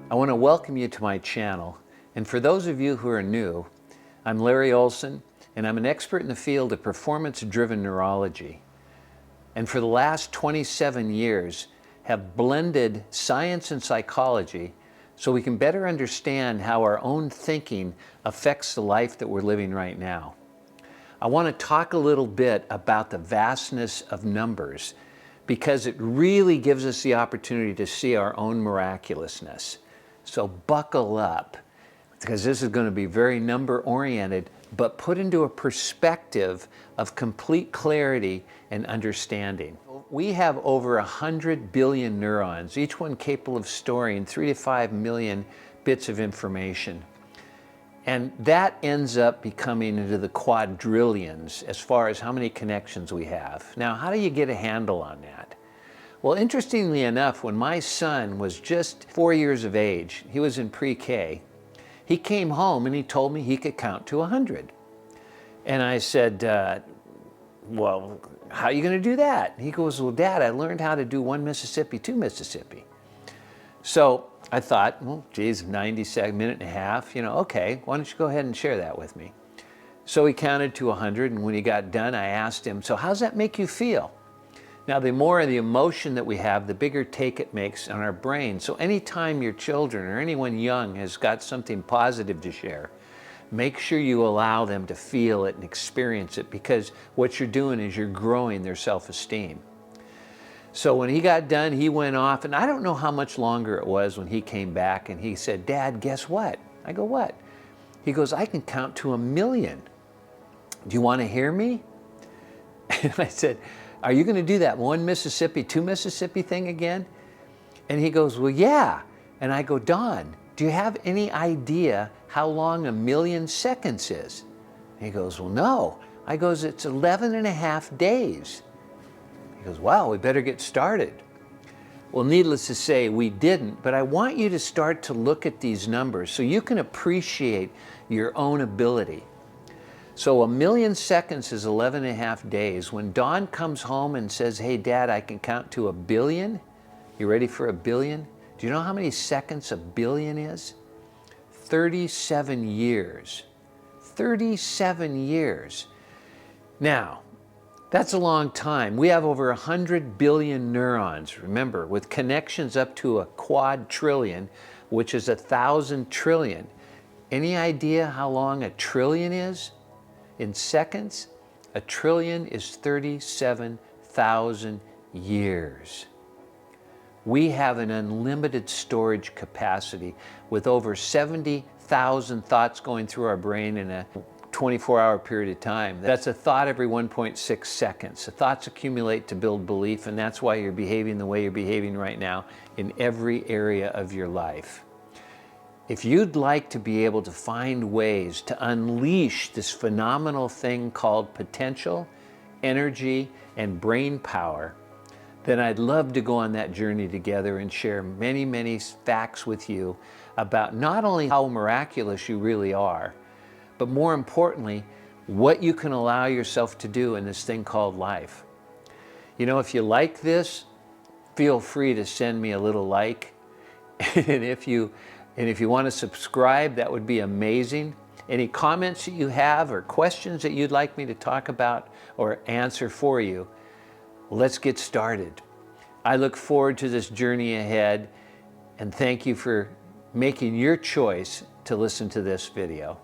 I want to welcome you to my channel, and for those of you who are new, I'm Larry Olson, and I'm an expert in the field of performance-driven neurology. And for the last 27 years, have blended science and psychology so we can better understand how our own thinking affects the life that we're living right now. I want to talk a little bit about the vastness of numbers because it really gives us the opportunity to see our own miraculousness. So buckle up, because this is going to be very number-oriented, but put into a perspective of complete clarity and understanding. We have over 100 billion neurons, each one capable of storing 3 to 5 million bits of information. And that ends up becoming into the quadrillions as far as how many connections we have. Now, how do you get a handle on that? Well, interestingly enough, when my son was just 4 years of age, he was in pre-K, he came home and he told me he could count to 100. And I said, well, how are you going to do that? He goes, well, Dad, I learned how to do 1 Mississippi, 2 Mississippi. So I thought, well, geez, 90-second, minute and a half, okay, why don't you go ahead and share that with me? So he counted to 100, and when he got done, I asked him, so how's that make you feel? Now, the more of the emotion that we have, the bigger take it makes on our brain. So anytime your children or anyone young has got something positive to share, make sure you allow them to feel it and experience it, because what you're doing is you're growing their self-esteem. So when he got done, he went off, and I don't know how much longer it was when he came back, and he said, Dad, guess what? I go, what? He goes, I can count to 1,000,000. Do you want to hear me? And I said, are you going to do that 1 Mississippi, 2 Mississippi thing again? And he goes, well, yeah. And I go, Don, do you have any idea how long 1,000,000 seconds is? And he goes, well, no. I goes, it's 11.5 days. He goes, wow, we better get started. Well, needless to say, we didn't, but I want you to start to look at these numbers so you can appreciate your own ability. So 1,000,000 seconds is 11.5 days. When Dawn comes home and says, hey, Dad, I can count to 1 billion. You ready for 1 billion? Do you know how many seconds 1 billion is? 37 years. 37 years. Now, that's a long time. We have over 100 billion neurons, remember, with connections up to a quadrillion, which is 1,000 trillion. Any idea how long a trillion is? In seconds, a trillion is 37,000 years. We have an unlimited storage capacity with over 70,000 thoughts going through our brain in a 24-hour period of time. That's a thought every 1.6 seconds. The thoughts accumulate to build belief, and that's why you're behaving the way you're behaving right now in every area of your life. If you'd like to be able to find ways to unleash this phenomenal thing called potential, energy, and brain power, then I'd love to go on that journey together and share many, many facts with you about not only how miraculous you really are, but more importantly, what you can allow yourself to do in this thing called life. If you like this, feel free to send me a little like. And if you want to subscribe, that would be amazing. Any comments that you have or questions that you'd like me to talk about or answer for you, let's get started. I look forward to this journey ahead, and thank you for making your choice to listen to this video.